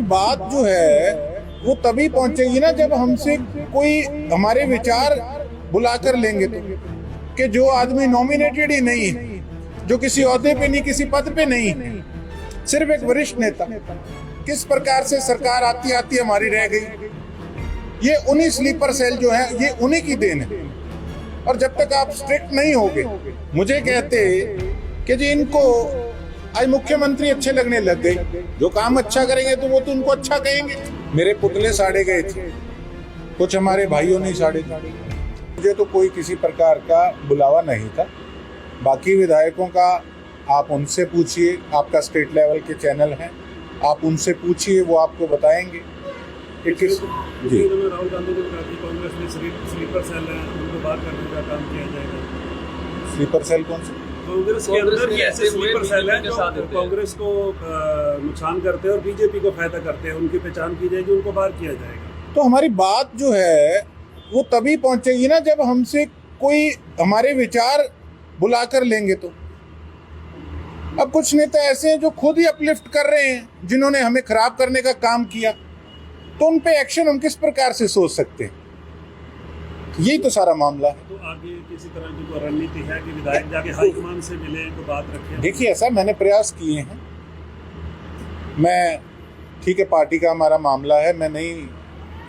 बात जो है वो तभी पहुंचेगी ना जब हमसे कोई हमारे विचार बुलाकर लेंगे तो, कि जो आदमी नॉमिनेटेड ही नहीं है, जो किसी ओहदे पे नहीं, किसी पद पे नहीं है, सिर्फ एक वरिष्ठ नेता, किस प्रकार से सरकार आती आती हमारी रह गई। ये उन्हीं स्लीपर सेल जो है, ये उन्हीं की देन है। और जब तक आप स्ट्रिक्ट नहीं होगे, मुझे कहते कि जी इनको आज मुख्यमंत्री अच्छे लगने लग गए, जो काम अच्छा करेंगे तो वो तो उनको अच्छा कहेंगे। मेरे पुतले साड़े गए थे, कुछ हमारे भाइयों ने साड़े थे। मुझे तो कोई किसी प्रकार का बुलावा नहीं था। बाकी विधायकों का आप उनसे पूछिए, आपका स्टेट लेवल के चैनल हैं, आप उनसे पूछिए, वो आपको बताएंगे कि किस। जी, राहुल गांधी ने कहा कि कांग्रेस में स्लीपर सेल है, उनको बाहर करने का काम किया जाएगा। स्लीपर सेल कौन सा? कांग्रेस के अंदर भी ऐसे स्लीपर सेल हैं जो कांग्रेस को नुकसान करते हैं और बीजेपी को फायदा करते हैं, उनकी पहचान की जाएगी, उनको बाहर किया जाएगा। तो हमारी बात जो है वो तभी पहुंचेगी ना जब हमसे कोई हमारे विचार बुलाकर लेंगे तो। अब कुछ नेता ऐसे हैं जो खुद ही अपलिफ्ट कर रहे हैं, जिन्होंने हमें खराब करने का काम किया, तो उन पे एक्शन हम किस प्रकार से सोच सकते हैं? यही तो सारा मामला है। तो आगे किसी तरह की कोई रणनीति है कि विधायक जाके हाईकमान से मिले, तो बात रखें? देखिए, ऐसा मैंने प्रयास किए हैं। मैं ठीक है, पार्टी का हमारा मामला है, मैं नहीं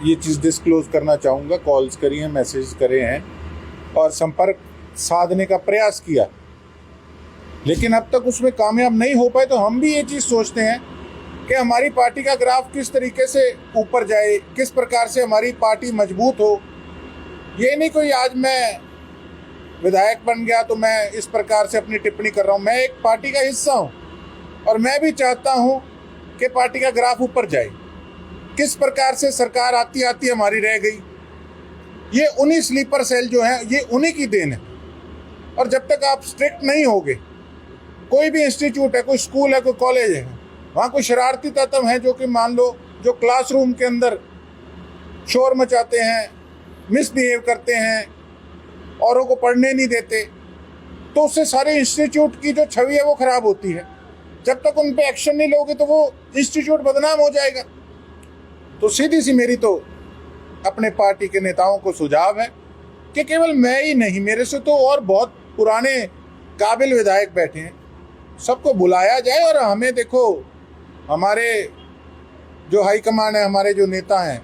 ये चीज़ डिस्क्लोज करना चाहूँगा। कॉल्स करी हैं, मैसेज करे हैं और संपर्क साधने का प्रयास किया, लेकिन अब तक उसमें कामयाब नहीं हो पाए। तो हम भी ये चीज़ सोचते हैं कि हमारी पार्टी का ग्राफ किस तरीके से ऊपर जाए, किस प्रकार से हमारी पार्टी मजबूत हो। ये नहीं कोई आज मैं विधायक बन गया तो मैं इस प्रकार से अपनी टिप्पणी कर रहा हूँ। मैं एक पार्टी का हिस्सा हूँ और मैं भी चाहता हूँ कि पार्टी का ग्राफ ऊपर जाए। किस प्रकार से सरकार आती आती हमारी रह गई, ये उन्हीं स्लीपर सेल जो हैं, ये उन्हीं की देन है। और जब तक आप स्ट्रिक्ट नहीं होगे, कोई भी इंस्टीट्यूट है, कोई स्कूल है, कोई कॉलेज है, वहाँ कोई शरारती तत्व हैं जो कि मान लो जो क्लासरूम के अंदर शोर मचाते हैं, मिसबिहेव करते हैं, औरों को पढ़ने नहीं देते, तो उससे सारे इंस्टीट्यूट की जो छवि है वो खराब होती है। जब तक उन पे एक्शन नहीं लोगे तो वो इंस्टीट्यूट बदनाम हो जाएगा। तो सीधी सी मेरी तो अपने पार्टी के नेताओं को सुझाव है कि केवल मैं ही नहीं, मेरे से तो और बहुत पुराने काबिल विधायक बैठे हैं, सबको बुलाया जाए। और हमें देखो, हमारे जो हाईकमान है, हमारे जो नेता हैं,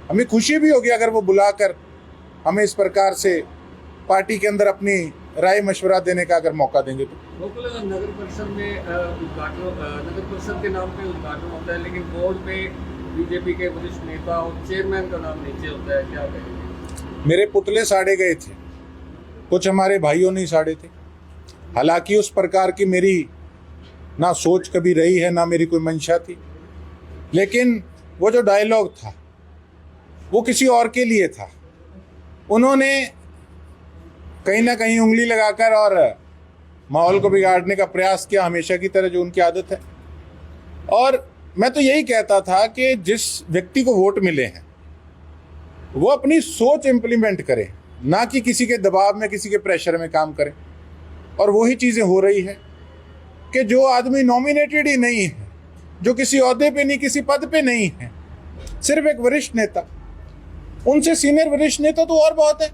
हमें खुशी भी होगी अगर वो बुलाकर हमें इस प्रकार से पार्टी के अंदर अपनी राय मशवरा देने का अगर मौका देंगे तो। नगर परिषद में उद्घाटन, नगर परिषद के नाम पे उद्घाटन होता है, लेकिन बोर्ड पे बीजेपी के वरिष्ठ नेता और चेयरमैन का नाम नीचे होता है, क्या कहेंगे? मेरे पुतले साड़े गए थे, कुछ हमारे भाइयों ने साड़े थे। हालांकि उस प्रकार की मेरी ना सोच कभी रही है, ना मेरी कोई मंशा थी, लेकिन वो जो डायलॉग था वो किसी और के लिए था। उन्होंने कहीं ना कहीं उंगली लगाकर और माहौल को बिगाड़ने का प्रयास किया, हमेशा की तरह जो उनकी आदत है। और मैं तो यही कहता था कि जिस व्यक्ति को वोट मिले हैं वो अपनी सोच इंप्लीमेंट करे, ना कि किसी के दबाव में, किसी के प्रेशर में काम करे। और वही चीज़ें हो रही है कि जो आदमी नॉमिनेटेड ही नहीं है, जो किसी ओहदे पे नहीं, किसी पद पे नहीं है, सिर्फ एक वरिष्ठ नेता, उनसे सीनियर वरिष्ठ नेता तो और बहुत है।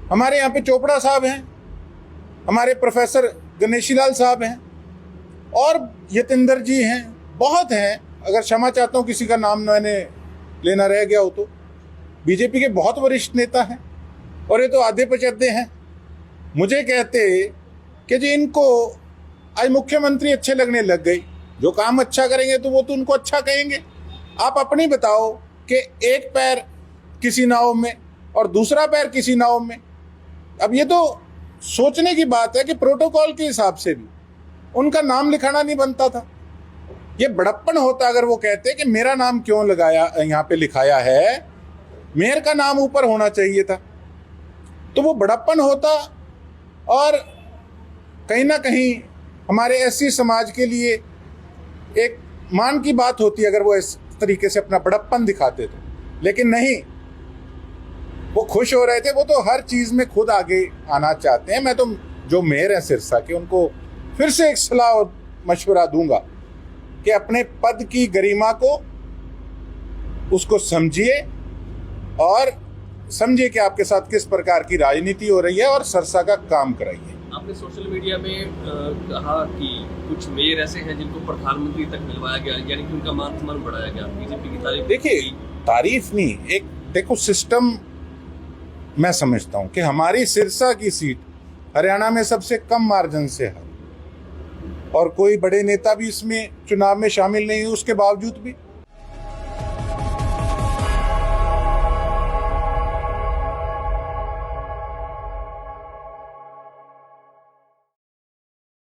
हमारे यहाँ पे चोपड़ा साहब हैं, हमारे प्रोफेसर गणेशीलाल साहब हैं, और यतेंद्र जी हैं, बहुत हैं। अगर क्षमा चाहता हूँ किसी का नाम मैंने लेना रह गया हो तो। बीजेपी के बहुत वरिष्ठ नेता हैं और ये तो आधे पचद्दे हैं। मुझे कहते कि जी इनको आज मुख्यमंत्री अच्छे लगने लग गई, जो काम अच्छा करेंगे तो वो तो उनको अच्छा कहेंगे। आप अपनी बताओ कि एक पैर किसी नाव में और दूसरा पैर किसी नाव में। अब ये तो सोचने की बात है कि प्रोटोकॉल के हिसाब से भी उनका नाम लिखाना नहीं बनता था। ये बड़प्पन होता अगर वो कहते कि मेरा नाम क्यों लगाया, यहाँ पे लिखाया है, मेयर का नाम ऊपर होना चाहिए था, तो वो बड़प्पन होता। और कहीं ना कहीं हमारे एससी समाज के लिए एक मान की बात होती अगर वो इस तरीके से अपना बड़प्पन दिखाते तो। लेकिन नहीं, वो खुश हो रहे थे, वो तो हर चीज़ में खुद आगे आना चाहते हैं। मैं तो जो मेयर हैं सिरसा के, उनको फिर से एक सलाह और मशवरा दूंगा कि अपने पद की गरिमा को उसको समझिए और समझिए कि आपके साथ किस प्रकार की राजनीति हो रही है और सरसा का काम कराइए। आपने सोशल मीडिया में कहा कि कुछ मेयर ऐसे हैं जिनको प्रधानमंत्री तक मिलवाया गया, यानी कि उनका मान सम्मान बढ़ाया गया। बीजेपी की तारीफ देखिए, तारीफ नहीं, एक देखो सिस्टम मैं समझता हूं कि हमारी सिरसा की सीट हरियाणा में सबसे कम मार्जिन से है और कोई बड़े नेता भी इसमें चुनाव में शामिल नहीं हुए, उसके बावजूद भी